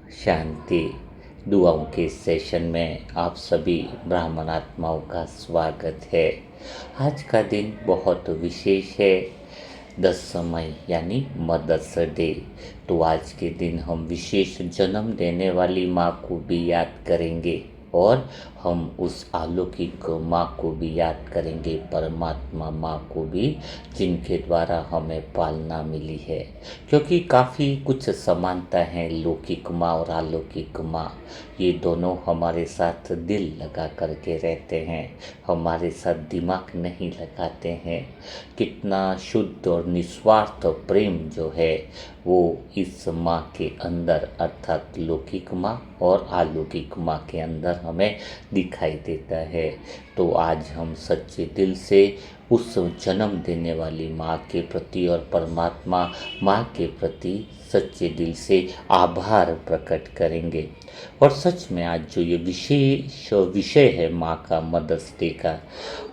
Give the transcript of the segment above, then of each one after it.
शांति दुआओं के सेशन में आप सभी ब्राह्मण आत्माओं का स्वागत है। आज का दिन बहुत विशेष है, 10 मई यानी मदर्स डे। तो आज के दिन हम विशेष जन्म देने वाली माँ को भी याद करेंगे और हम उस अलौकिक माँ को भी याद करेंगे, परमात्मा माँ को भी, जिनके द्वारा हमें पालना मिली है। क्योंकि काफ़ी कुछ समानता है लौकिक माँ और अलौकिक माँ। ये दोनों हमारे साथ दिल लगा करके रहते हैं, हमारे साथ दिमाग नहीं लगाते हैं। कितना शुद्ध और निस्वार्थ प्रेम जो है वो इस माँ के अंदर अर्थात लौकिक माँ और अलौकिक माँ के अंदर हमें दिखाई देता है। तो आज हम सच्चे दिल से उस जन्म देने वाली माँ के प्रति और परमात्मा माँ के प्रति सच्चे दिल से आभार प्रकट करेंगे। और सच में आज जो ये विशेष विषय है माँ का, मदर्स डे का,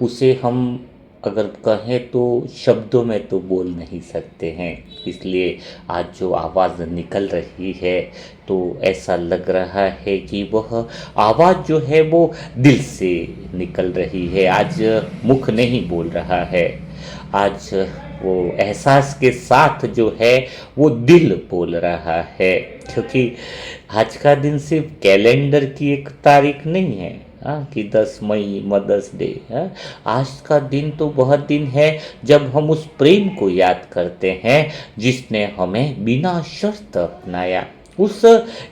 उसे हम अगर कहें तो शब्दों में तो बोल नहीं सकते हैं। इसलिए आज जो आवाज़ निकल रही है तो ऐसा लग रहा है कि वह आवाज़ जो है वो दिल से निकल रही है। आज मुख नहीं बोल रहा है, आज वो एहसास के साथ जो है वो दिल बोल रहा है। क्योंकि आज का दिन सिर्फ कैलेंडर की एक तारीख नहीं है कि 10 मई मदर्स डे है। आज का दिन तो वह दिन है जब हम उस प्रेम को याद करते हैं जिसने हमें बिना शर्त अपनाया, उस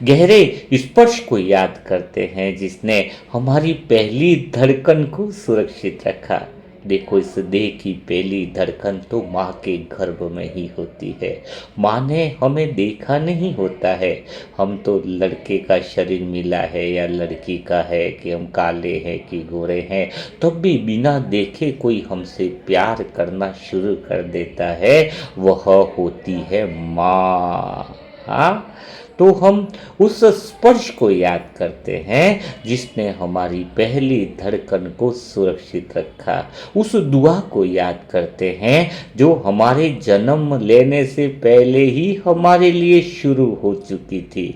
गहरे स्पर्श को याद करते हैं जिसने हमारी पहली धड़कन को सुरक्षित रखा। देखो, इस देह की पहली धड़कन तो माँ के गर्भ में ही होती है। माँ ने हमें देखा नहीं होता है, हम तो लड़के का शरीर मिला है या लड़की का है कि हम काले हैं कि गोरे हैं, तब भी बिना देखे कोई हमसे प्यार करना शुरू कर देता है, वह होती है माँ। हाँ, तो हम उस स्पर्श को याद करते हैं जिसने हमारी पहली धड़कन को सुरक्षित रखा। उस दुआ को याद करते हैं जो हमारे जन्म लेने से पहले ही हमारे लिए शुरू हो चुकी थी।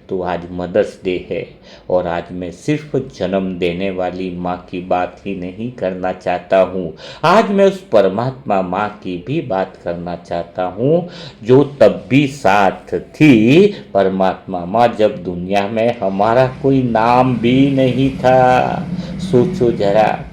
तो आज मदर्स डे है और आज मैं सिर्फ जन्म देने वाली माँ की बात ही नहीं करना चाहता हूँ, आज मैं उस परमात्मा माँ की भी बात करना चाहता हूँ जो तब भी साथ थी। परमात्मा माँ जब दुनिया में हमारा कोई नाम भी नहीं था। सोचो जरा,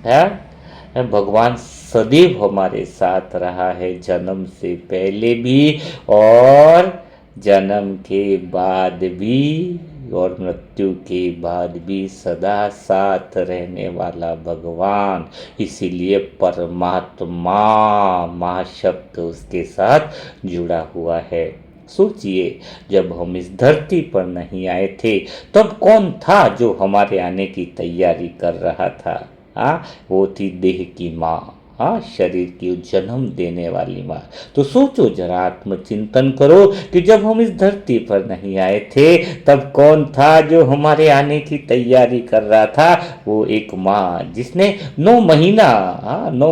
है भगवान सदैव हमारे साथ रहा है, जन्म से पहले भी और जन्म के बाद भी और मृत्यु के बाद भी सदा साथ रहने वाला भगवान। इसीलिए परमात्मा माँ शब्द उसके साथ जुड़ा हुआ है। सोचिए, जब हम इस धरती पर नहीं आए थे तब कौन था जो हमारे आने की तैयारी कर रहा था? वो थी देह की माँ, शरीर की जन्म देने वाली माँ। तो सोचो जरा, आत्मचिंतन करो कि जब हम इस धरती पर नहीं आए थे तब कौन था जो हमारे आने की तैयारी कर रहा था? वो एक माँ जिसने 9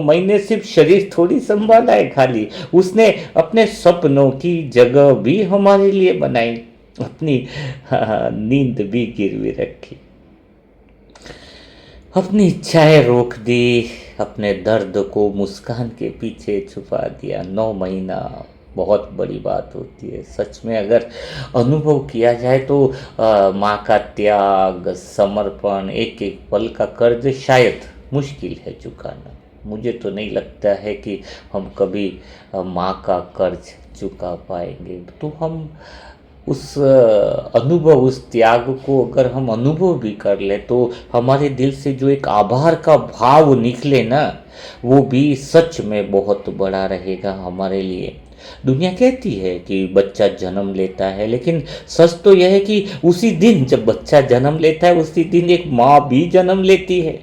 महीने सिर्फ शरीर थोड़ी संभाला है खाली, उसने अपने सपनों की जगह भी हमारे लिए बनाई, अपनी नींद भी गिरवी रखी, अपनी इच्छाएं रोक दी, अपने दर्द को मुस्कान के पीछे छुपा दिया। 9 महीना बहुत बड़ी बात होती है सच में। अगर अनुभव किया जाए तो माँ का त्याग, समर्पण, एक एक पल का कर्ज शायद मुश्किल है चुकाना। मुझे तो नहीं लगता है कि हम कभी माँ का कर्ज चुका पाएंगे। तो हम उस अनुभव, उस त्याग को अगर हम अनुभव भी कर ले तो हमारे दिल से जो एक आभार का भाव निकले ना, वो भी सच में बहुत बड़ा रहेगा हमारे लिए। दुनिया कहती है कि बच्चा जन्म लेता है, लेकिन सच तो यह है कि उसी दिन जब बच्चा जन्म लेता है उसी दिन एक माँ भी जन्म लेती है।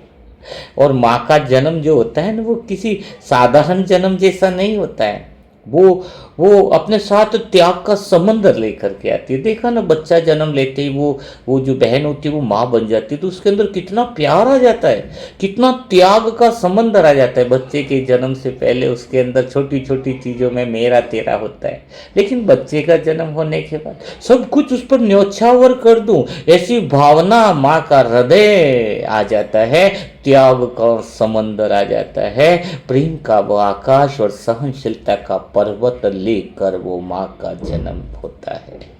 और माँ का जन्म जो होता है ना, वो किसी साधारण जन्म जैसा नहीं होता है। वो अपने साथ त्याग का समंदर लेकर के आती है। देखा ना, बच्चा जन्म लेते ही वो जो बहन होती है वो माँ बन जाती है, तो उसके अंदर कितना प्यार आ जाता है, कितना त्याग का समंदर आ जाता है। बच्चे के जन्म से पहले उसके अंदर छोटी छोटी चीज़ों में मेरा तेरा होता है, लेकिन बच्चे का जन्म होने के बाद सब कुछ उस पर न्योछावर कर दूं, ऐसी भावना माँ का हृदय आ जाता है, त्याग का समंदर आ जाता है, प्रेम का वो आकाश और सहनशीलता का पर्वत लेकर वो माँ का जन्म होता है।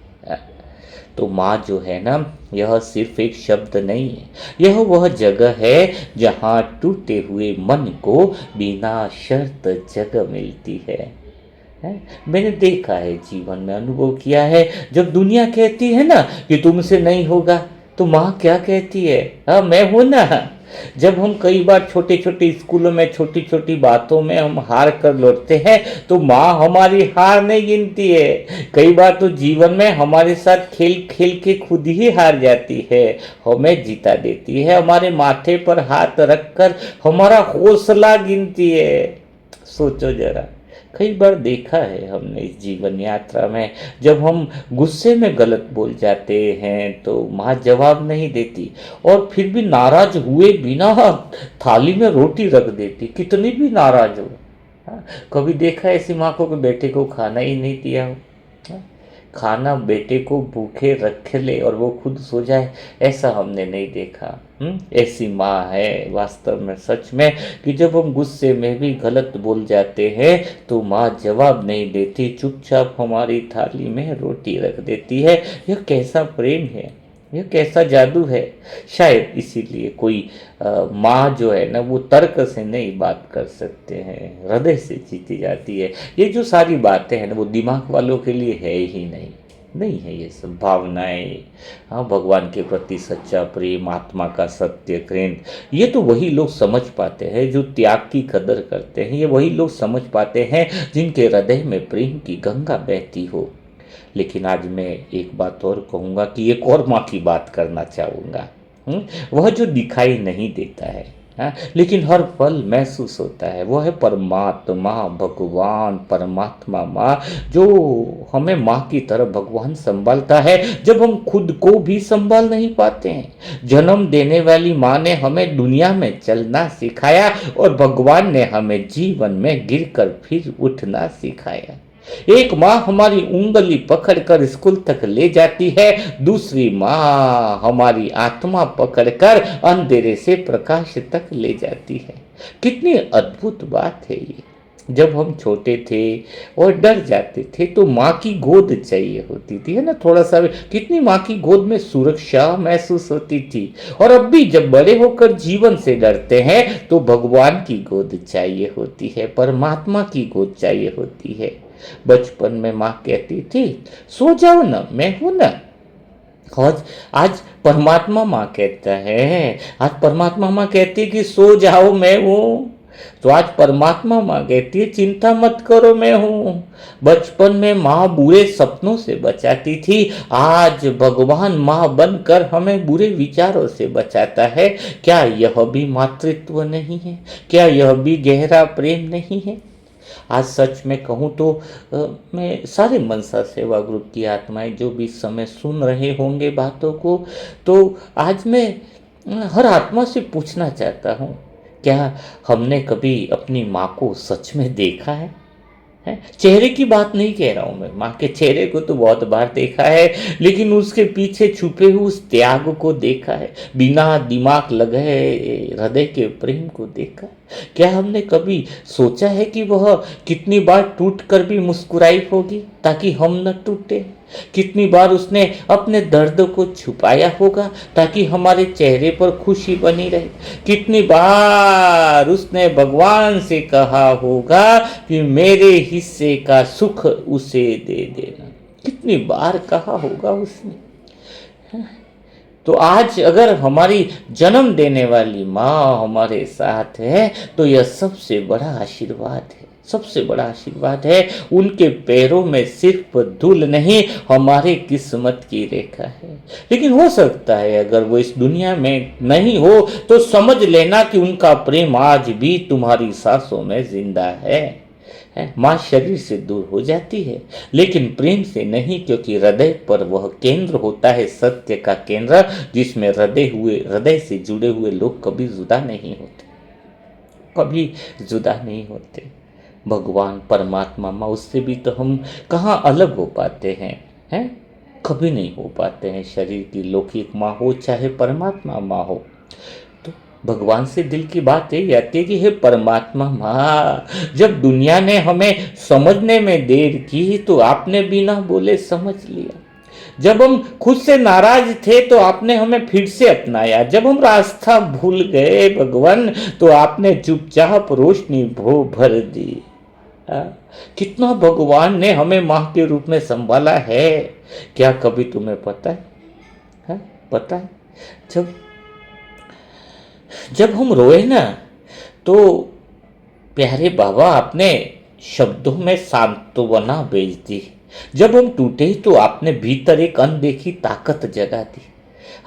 तो माँ जो है ना, यह सिर्फ एक शब्द नहीं है, यह वह जगह है जहाँ टूटे हुए मन को बिना शर्त जगह मिलती है। मैंने देखा है, जीवन में अनुभव किया है, जब दुनिया कहती है ना कि तुमसे नहीं होगा, तो माँ क्या कहती है, हाँ मैं हूं ना। जब हम कई बार छोटे छोटे स्कूलों में छोटी छोटी बातों में हम हार कर लौटते हैं, तो माँ हमारी हार नहीं गिनती है। कई बार तो जीवन में हमारे साथ खेल खेल के खुद ही हार जाती है, हमें जीता देती है, हमारे माथे पर हाथ रखकर हमारा हौसला गिनती है। सोचो जरा, कई बार देखा है हमने इस जीवन यात्रा में, जब हम गुस्से में गलत बोल जाते हैं तो माँ जवाब नहीं देती, और फिर भी नाराज हुए बिना थाली में रोटी रख देती, कितनी भी नाराज हो। हाँ, कभी देखा ऐसी माँ को कि बेटे को खाना ही नहीं दिया हो, हाँ, खाना बेटे को भूखे रख ले और वो खुद सो जाए, ऐसा हमने नहीं देखा। ऐसी माँ है वास्तव में, सच में, कि जब हम गुस्से में भी गलत बोल जाते हैं तो माँ जवाब नहीं देती, चुपचाप हमारी थाली में रोटी रख देती है। यह कैसा प्रेम है, यह कैसा जादू है। शायद इसीलिए कोई माँ जो है ना, वो तर्क से नहीं बात कर सकते हैं, हृदय से जीती जाती है। ये जो सारी बातें हैं ना, वो दिमाग वालों के लिए है ही नहीं है ये सब भावनाएं। हाँ, भगवान के प्रति सच्चा प्रेम, आत्मा का सत्य केंद्र, ये तो वही लोग समझ पाते हैं जो त्याग की कदर करते हैं, ये वही लोग समझ पाते हैं जिनके हृदय में प्रेम की गंगा बहती हो। लेकिन आज मैं एक बात और कहूँगा कि एक और माँ की बात करना चाहूँगा। वह जो दिखाई नहीं देता है, हाँ, लेकिन हर पल महसूस होता है, वो है परमात्मा, भगवान, परमात्मा माँ, जो हमें माँ की तरह भगवान संभालता है जब हम खुद को भी संभाल नहीं पाते हैं। जन्म देने वाली माँ ने हमें दुनिया में चलना सिखाया, और भगवान ने हमें जीवन में गिरकर फिर उठना सिखाया। एक माँ हमारी उंगली पकड़कर स्कूल तक ले जाती है, दूसरी माँ हमारी आत्मा पकड़कर अंधेरे से प्रकाश तक ले जाती है। कितनी अद्भुत बात है ये। जब हम छोटे थे और डर जाते थे तो माँ की गोद चाहिए होती थी, है ना, थोड़ा सा कितनी माँ की गोद में सुरक्षा महसूस होती थी। और अब भी जब बड़े होकर जीवन से डरते हैं तो भगवान की गोद चाहिए होती है, परमात्मा की गोद चाहिए होती है। बचपन में माँ कहती थी, सो जाओ ना, मैं हूं ना। आज परमात्मा माँ कहता है, आज परमात्मा माँ कहती है कि सो जाओ, मैं हूं। तो आज परमात्मा माँ कहती है, चिंता मत करो, मैं हूं। बचपन में माँ बुरे सपनों से बचाती थी, आज भगवान माँ बनकर हमें बुरे विचारों से बचाता है। क्या यह भी मातृत्व नहीं है? क्या यह भी गहरा प्रेम नहीं है? आज सच में कहूँ तो मैं सारे मनसा सेवा ग्रुप की आत्माएं जो भी इस समय सुन रहे होंगे बातों को, तो आज मैं हर आत्मा से पूछना चाहता हूँ, क्या हमने कभी अपनी माँ को सच में देखा है? चेहरे की बात नहीं कह रहा हूँ मैं, माँ के चेहरे को तो बहुत बार देखा है, लेकिन उसके पीछे छुपे हुए उस त्याग को देखा है, बिना दिमाग लगाए हृदय के प्रेम को देखा। क्या हमने कभी सोचा है कि वह कितनी बार टूट कर भी मुस्कुराई होगी ताकि हम न टूटे? कितनी बार उसने अपने दर्द को छुपाया होगा ताकि हमारे चेहरे पर खुशी बनी रहे? कितनी बार उसने भगवान से कहा होगा कि मेरे हिस्से का सुख उसे दे देना? कितनी बार कहा होगा उसने? तो आज अगर हमारी जन्म देने वाली माँ हमारे साथ है तो यह सबसे बड़ा आशीर्वाद है, सबसे बड़ा आशीर्वाद है। उनके पैरों में सिर्फ धूल नहीं, हमारे किस्मत की रेखा है। लेकिन हो सकता है अगर वो इस दुनिया में नहीं हो तो समझ लेना कि उनका प्रेम आज भी तुम्हारी सांसों में जिंदा है। है। माँ शरीर से दूर हो जाती है लेकिन प्रेम से नहीं, क्योंकि हृदय पर वह केंद्र होता है, सत्य का केंद्र, जिसमें हृदय से जुड़े हुए लोग कभी जुदा नहीं होते, कभी जुदा नहीं होते। भगवान परमात्मा माँ, उससे भी तो हम कहाँ अलग हो पाते हैं? कभी नहीं हो पाते हैं। शरीर की लौकिक माँ हो चाहे परमात्मा माँ हो, तो भगवान से दिल की बात यही आती है कि हे परमात्मा माँ, जब दुनिया ने हमें समझने में देर की तो आपने बिना बोले समझ लिया। जब हम खुद से नाराज थे तो आपने हमें फिर से अपनाया। जब हम रास्ता भूल गए भगवान, तो आपने चुपचाप रोशनी भर दी। कितना भगवान ने हमें माँ के रूप में संभाला है, क्या कभी तुम्हें पता है? पता है, जब जब हम रोए ना, तो प्यारे बाबा आपने शब्दों में सांत्वना भेज दी। जब हम टूटे तो आपने भीतर एक अनदेखी ताकत जगा दी।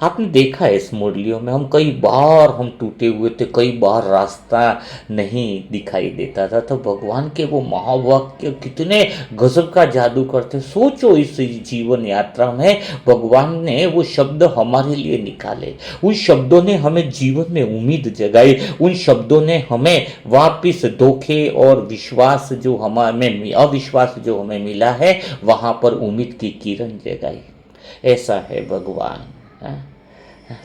आपने देखा है इस मुरलियों में, हम कई बार हम टूटे हुए थे, कई बार रास्ता नहीं दिखाई देता था, तो भगवान के वो महावाक्य कितने गजब का जादू करते। सोचो इस जीवन यात्रा में भगवान ने वो शब्द हमारे लिए निकाले, उन शब्दों ने हमें जीवन में उम्मीद जगाई, उन शब्दों ने हमें वापिस धोखे और विश्वास जो हमें अविश्वास जो हमें मिला है वहां पर उम्मीद की किरण जगाई। ऐसा है भगवान।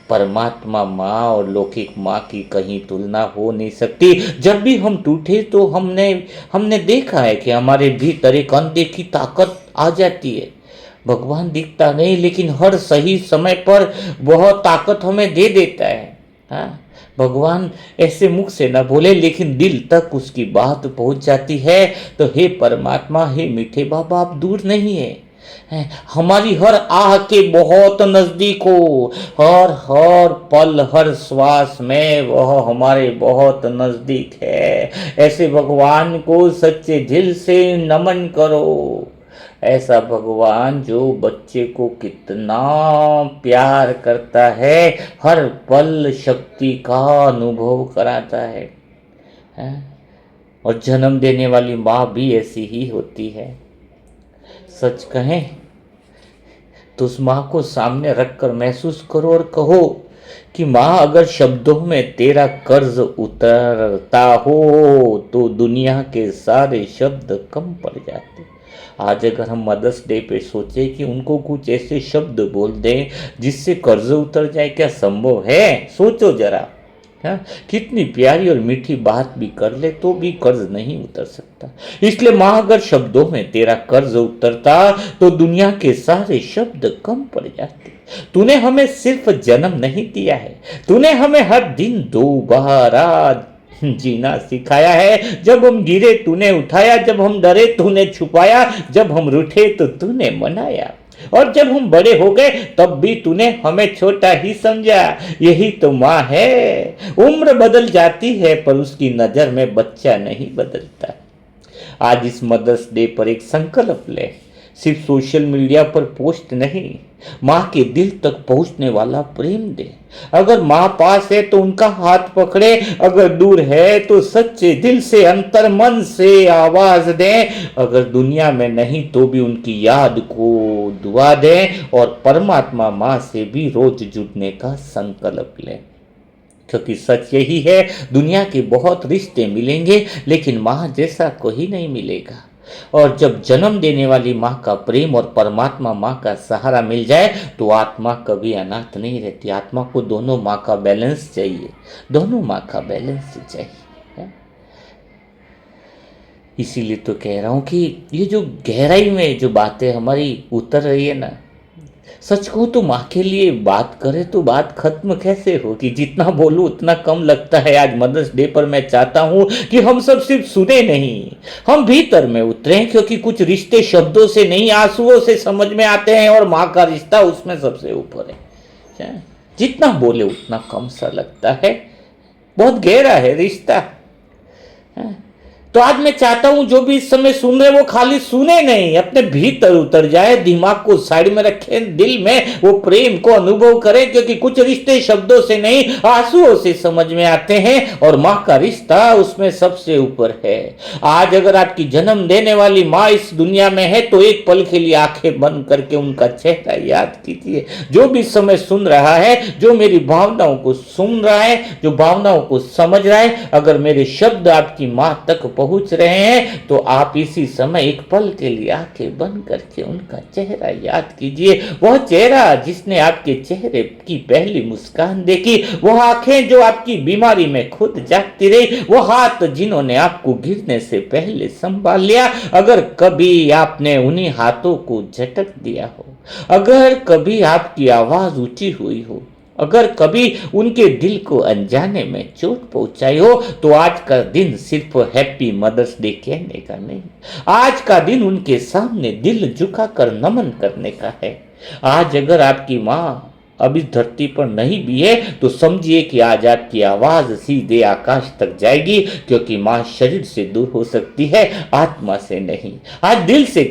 परमात्मा माँ और लौकिक माँ की कहीं तुलना हो नहीं सकती। जब भी हम टूटे तो हमने देखा है कि हमारे भीतर एक अनदेखी ताकत आ जाती है। भगवान दिखता नहीं लेकिन हर सही समय पर बहुत ताकत हमें दे देता है। हाँ, भगवान ऐसे मुख से न बोले लेकिन दिल तक उसकी बात पहुंच जाती है। तो हे परमात्मा, हे मीठे बाबा, आप दूर नहीं है, हमारी हर आह के बहुत नजदीक हो। हर पल हर श्वास में वह हमारे बहुत नजदीक है। ऐसे भगवान को सच्चे दिल से नमन करो। ऐसा भगवान जो बच्चे को कितना प्यार करता है, हर पल शक्ति का अनुभव कराता है। और जन्म देने वाली माँ भी ऐसी ही होती है। सच कहें तो उस माँ को सामने रखकर महसूस करो और कहो कि माँ, अगर शब्दों में तेरा कर्ज उतरता हो तो दुनिया के सारे शब्द कम पड़ जाते। आज अगर हम मदर्स डे पे सोचे कि उनको कुछ ऐसे शब्द बोल दें जिससे कर्ज उतर जाए, क्या संभव है? सोचो जरा। कितनी प्यारी और मीठी बात भी कर ले तो भी कर्ज नहीं उतर सकता। इसलिए माँ, अगर शब्दों में तेरा कर्ज उतरता तो दुनिया के सारे शब्द कम पड़ जाते। तूने हमें सिर्फ जन्म नहीं दिया है, तूने हमें हर दिन दोबारा जीना सिखाया है। जब हम गिरे तूने उठाया, जब हम डरे तूने छुपाया, जब हम रूठे तो तूने मनाया, और जब हम बड़े हो गए तब भी तूने हमें छोटा ही समझा। यही तो माँ है। उम्र बदल जाती है पर उसकी नजर में बच्चा नहीं बदलता। आज इस मदर्स डे पर एक संकल्प ले, सिर्फ सोशल मीडिया पर पोस्ट नहीं, माँ के दिल तक पहुंचने वाला प्रेम दे। अगर माँ पास है तो उनका हाथ पकड़े, अगर दूर है तो सच्चे दिल से अंतर मन से आवाज दें। अगर दुनिया में नहीं तो भी उनकी याद को दुआ दें और परमात्मा माँ से भी रोज जुड़ने का संकल्प लें। क्योंकि सच यही है, दुनिया के बहुत रिश्ते मिलेंगे लेकिन माँ जैसा कोई नहीं मिलेगा। और जब जन्म देने वाली माँ का प्रेम और परमात्मा माँ का सहारा मिल जाए तो आत्मा कभी अनाथ नहीं रहती। आत्मा को दोनों माँ का बैलेंस चाहिए, दोनों माँ का बैलेंस चाहिए। इसीलिए तो कह रहा हूँ कि ये जो गहराई में जो बातें हमारी उतर रही है ना, सच कहूँ तो माँ के लिए बात करें तो बात खत्म कैसे होगी? जितना बोलूँ उतना कम लगता है। आज मदर्स डे पर मैं चाहता हूँ कि हम सब सिर्फ सुने नहीं, हम भीतर में उतरे, क्योंकि कुछ रिश्ते शब्दों से नहीं आंसुओं से समझ में आते हैं और माँ का रिश्ता उसमें सबसे ऊपर है। जितना बोले उतना कम सा लगता है, बहुत गहरा है रिश्ता। तो आज मैं चाहता हूं जो भी इस समय सुन रहे वो खाली सुने नहीं, अपने भीतर उतर जाए, दिमाग को साइड में रखे, दिल में वो प्रेम को अनुभव करें, क्योंकि कुछ रिश्ते शब्दों से नहीं आंसुओं से समझ में आते हैं और माँ का रिश्ता उसमें सबसे ऊपर है। आज अगर आपकी जन्म देने वाली माँ इस दुनिया में है तो एक पल के लिए आंखें बंद करके उनका चेहरा याद कीजिए। जो भी समय सुन रहा है, जो मेरी भावनाओं को सुन रहा है, जो भावनाओं को समझ रहा है, अगर मेरे शब्द आपकी माँ तक पहुंच रहे हैं तो आप इसी समय एक पल के लिए आंखें बंद करके उनका चेहरा याद कीजिए। वह चेहरा जिसने आपके चेहरे की पहली मुस्कान देखी, वह आंखें जो आपकी बीमारी में खुद जागती रही, वो हाथ जिन्होंने आपको गिरने से पहले संभाल लिया। अगर कभी आपने उन्हीं हाथों को झटक दिया हो, अगर कभी आपकी आवाज ऊंची हुई हो, अगर कभी उनके दिल को अनजाने में चोट पहुंचाई हो, तो आज का दिन सिर्फ हैप्पी मदर्स डे कहने का नहीं, आज का दिन उनके सामने दिल झुकाकर नमन करने का है। आज अगर आपकी माँ अब इस धरती पर नहीं भी है तो समझिए कि आज आपकी आवाज सीधे आकाश तक जाएगी, क्योंकि मां शरीर से दूर हो सकती है, आत्मा से नहीं। आज दिल से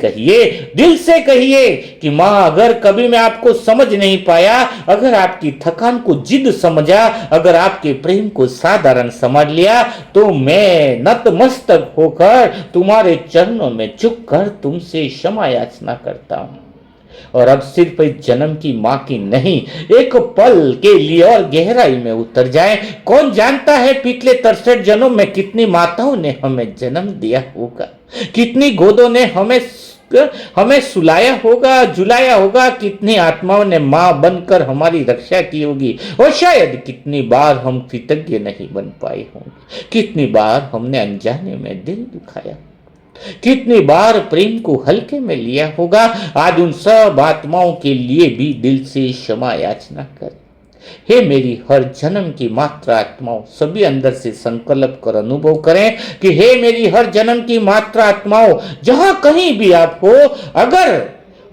कहिए कि मां, अगर कभी मैं आपको समझ नहीं पाया, अगर आपकी थकान को जिद समझा, अगर आपके प्रेम को साधारण समझ लिया, तो मैं नतमस्तक होकर तुम्हारे चरणों में झुककर तुमसे क्षमा याचना करता हूं। और अब सिर्फ इस जन्म की मां की नहीं, एक पल के लिए और गहराई में उतर जाए। कौन जानता है पिछले 63 जन्म में कितनी माताओं ने हमें जन्म दिया होगा, कितनी गोदों ने हमें सुलाया होगा, झुलाया होगा, कितनी आत्माओं ने मां बनकर हमारी रक्षा की होगी, और शायद कितनी बार हम कृतज्ञ नहीं बन पाए होंगे, कितनी बार हमने अनजाने में दिल दुखाया, कितनी बार प्रेम को हल्के में लिया होगा। आज उन सब आत्माओं के लिए भी दिल से क्षमा याचना कर। हे मेरी हर जन्म की मात्रा आत्माओं, सभी अंदर से संकल्प कर अनुभव करें कि हे मेरी हर जन्म की मात्रा आत्माओं, जहां कहीं भी आप हो,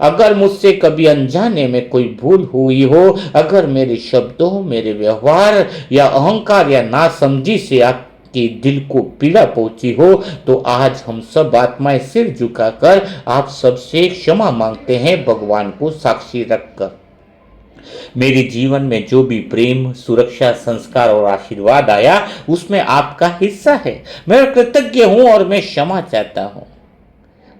अगर मुझसे कभी अनजाने में कोई भूल हुई हो, अगर मेरे शब्दों, मेरे व्यवहार या अहंकार या नासमझी से आप कि दिल को पीड़ा पहुंची हो, तो आज हम सब आत्माएं सिर झुकाकर आप सबसे क्षमा मांगते हैं, भगवान को साक्षी रखकर। मेरे जीवन में जो भी प्रेम, सुरक्षा, संस्कार और आशीर्वाद आया, उसमें आपका हिस्सा है। मैं कृतज्ञ हूं और मैं क्षमा चाहता हूं।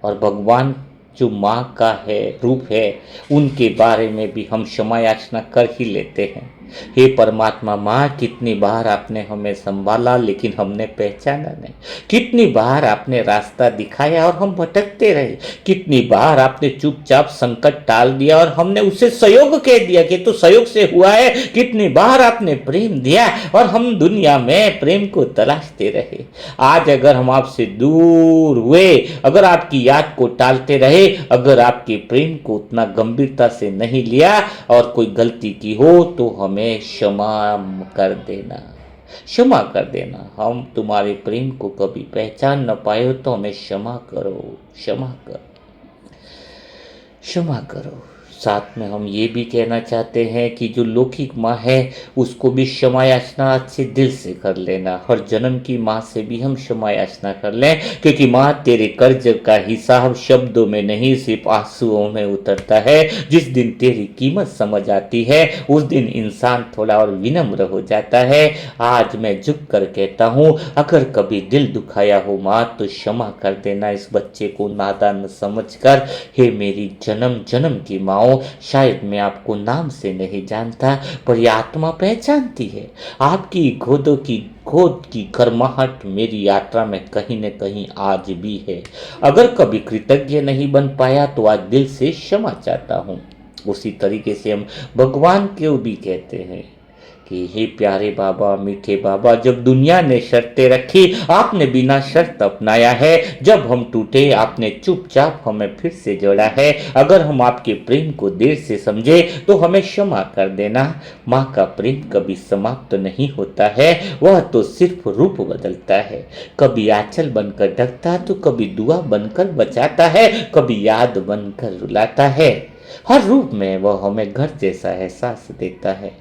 और भगवान जो माँ का है, रूप है, उनके बारे में भी हम क्षमा याचना कर ही लेते हैं। हे परमात्मा माँ, कितनी बार आपने हमें संभाला लेकिन हमने पहचाना नहीं, कितनी बार आपने रास्ता दिखाया और हम भटकते रहे, कितनी बार आपने चुपचाप संकट टाल दिया और हमने उसे सहयोग कह दिया कि तो सहयोग से हुआ है, कितनी बार आपने प्रेम दिया और हम दुनिया में प्रेम को तलाशते रहे। आज अगर हम आपसे दूर हुए, अगर आपकी याद को टालते रहे, अगर आपके प्रेम को उतना गंभीरता से नहीं लिया और कोई गलती की हो, तो हमें क्षमा कर देना, क्षमा कर देना। हम तुम्हारे प्रेम को कभी पहचान न पाए हो तो हमें क्षमा करो, क्षमा करो, क्षमा करो। साथ में हम ये भी कहना चाहते हैं कि जो लौकिक माँ है उसको भी क्षमा याचना अच्छे दिल से कर लेना। हर जन्म की माँ से भी हम क्षमा याचना कर लें, क्योंकि माँ तेरे कर्ज का हिसाब शब्दों में नहीं सिर्फ आंसुओं में उतरता है। जिस दिन तेरी कीमत समझ आती है उस दिन इंसान थोड़ा और विनम्र हो जाता है। आज मैं झुक कर कहता हूँ, अगर कभी दिल दुखाया हो माँ तो क्षमा कर देना इस बच्चे को नादान समझकर। हे मेरी जन्म जन्म की माँ, शायद मैं आपको नाम से नहीं जानता पर यह आत्मा पहचानती है। आपकी गोद की गर्माहट मेरी यात्रा में कहीं न कहीं आज भी है। अगर कभी कृतज्ञ नहीं बन पाया तो आज दिल से क्षमा चाहता हूँ। उसी तरीके से हम भगवान को भी कहते हैं कि हे प्यारे बाबा, मीठे बाबा, जब दुनिया ने शर्तें रखी आपने बिना शर्त अपनाया है, जब हम टूटे आपने चुपचाप हमें फिर से जोड़ा है। अगर हम आपके प्रेम को देर से समझे तो हमें क्षमा कर देना। माँ का प्रेम कभी समाप्त नहीं होता है, वह तो सिर्फ रूप बदलता है। कभी आंचल बनकर ढकता तो कभी दुआ बनकर बचाता है, कभी याद बनकर रुलाता है। हर रूप में वह हमें घर जैसा एहसास देता है।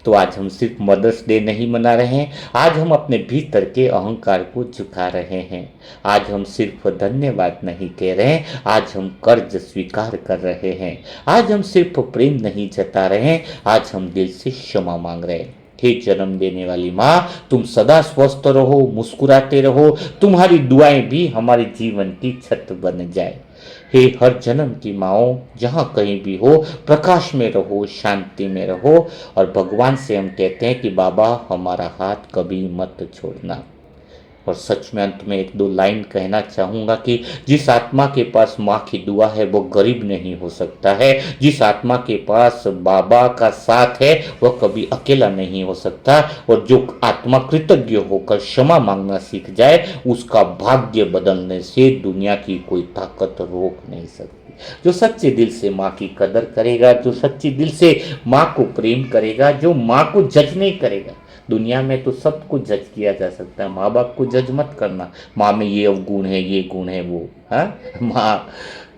तो आज हम सिर्फ मदर्स डे नहीं मना रहे हैं, आज हम अपने भीतर के अहंकार को झुका रहे हैं। आज हम सिर्फ धन्यवाद नहीं कह रहे हैं, आज हम कर्ज स्वीकार कर रहे हैं। आज हम सिर्फ प्रेम नहीं जता रहे हैं, आज हम दिल से क्षमा मांग रहे हैं। हे जन्म देने वाली माँ, तुम सदा स्वस्थ रहो, मुस्कुराते रहो, तुम्हारी दुआएं भी हमारे जीवन की छत बन जाए। हे हर जन्म की माओ, जहाँ कहीं भी हो, प्रकाश में रहो, शांति में रहो। और भगवान से हम कहते हैं कि बाबा हमारा हाथ कभी मत छोड़ना। और सच में अंत में एक दो लाइन कहना चाहूँगा कि जिस आत्मा के पास माँ की दुआ है वो गरीब नहीं हो सकता है। जिस आत्मा के पास बाबा का साथ है वह कभी अकेला नहीं हो सकता। और जो आत्मा कृतज्ञ होकर क्षमा मांगना सीख जाए, उसका भाग्य बदलने से दुनिया की कोई ताकत रोक नहीं सकती। जो सच्चे दिल से माँ की कदर करेगा, जो सच्चे दिल से माँ को प्रेम करेगा, जो माँ को जज नहीं करेगा। दुनिया में तो सब कुछ जज किया जा सकता है, माँ बाप को जज मत करना, माँ में ये अवगुण है, ये गुण है, वो माँ,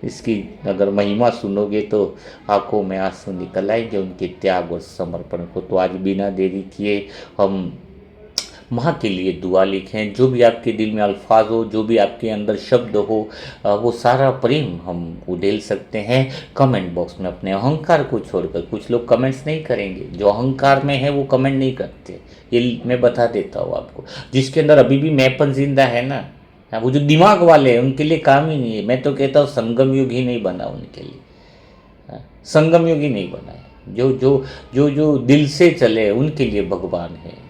इसकी अगर महिमा सुनोगे तो आंखों में आंसू निकल आएंगे उनके त्याग और समर्पण को। तो आज बिना देरी किए हम माँ के लिए दुआ लिखें। जो भी आपके दिल में अल्फाज हो, जो भी आपके अंदर शब्द हो, वो सारा प्रेम हम उड़ेल सकते हैं कमेंट बॉक्स में अपने अहंकार को छोड़कर। कुछ लोग कमेंट्स नहीं करेंगे, जो अहंकार में है वो कमेंट नहीं करते, ये मैं बता देता हूँ आपको। जिसके अंदर अभी भी मैंपन जिंदा है ना, वो जो दिमाग वाले हैं उनके लिए काम ही नहीं है। मैं तो कहता हूँ संगम युग ही नहीं बना उनके लिए, संगम युग ही नहीं बना है। जो जो जो जो दिल से चले उनके लिए भगवान है।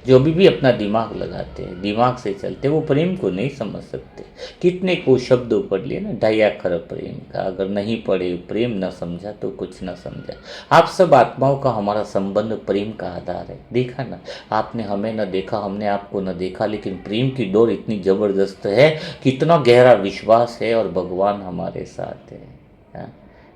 जो अभी भी अपना दिमाग लगाते हैं, दिमाग से चलते, वो प्रेम को नहीं समझ सकते। कितने को शब्दों पढ़ लिए ना, 2.5 अक्षर प्रेम का, अगर नहीं पढ़े प्रेम न समझा तो कुछ न समझा। आप सब आत्माओं का हमारा संबंध प्रेम का आधार है। देखा ना, आपने हमें न देखा, हमने आपको न देखा, लेकिन प्रेम की डोर इतनी जबरदस्त है, कितना गहरा विश्वास है और भगवान हमारे साथ है।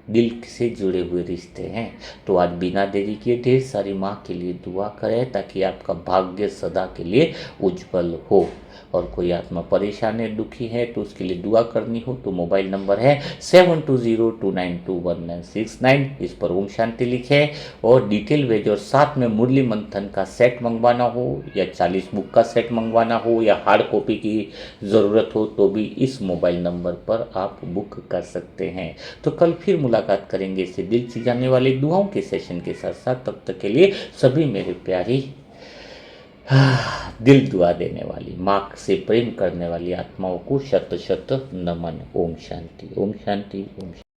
दिल से जुड़े हुए रिश्ते हैं। तो आज बिना देरी किए ढेर सारी माँ के लिए दुआ करें ताकि आपका भाग्य सदा के लिए उज्जवल हो। और कोई आत्मा परेशान है, दुखी है, तो उसके लिए दुआ करनी हो तो मोबाइल नंबर है 7202921969, इस पर ओम शांति लिखें और डिटेल भेज। और साथ में मुरली मंथन का सेट मंगवाना हो या 40 बुक का सेट मंगवाना हो या हार्ड कॉपी की ज़रूरत हो तो भी इस मोबाइल नंबर पर आप बुक कर सकते हैं। तो कल फिर मुलाकात करेंगे इससे दिल चिजाने वाले दुआओं के सेशन के साथ साथ। तब तक के लिए सभी मेरे प्यारी दिल दुआ देने वाली, माँ से प्रेम करने वाली आत्माओं को शत शत नमन। ओम शांति, ओम शांति, ओम शांति।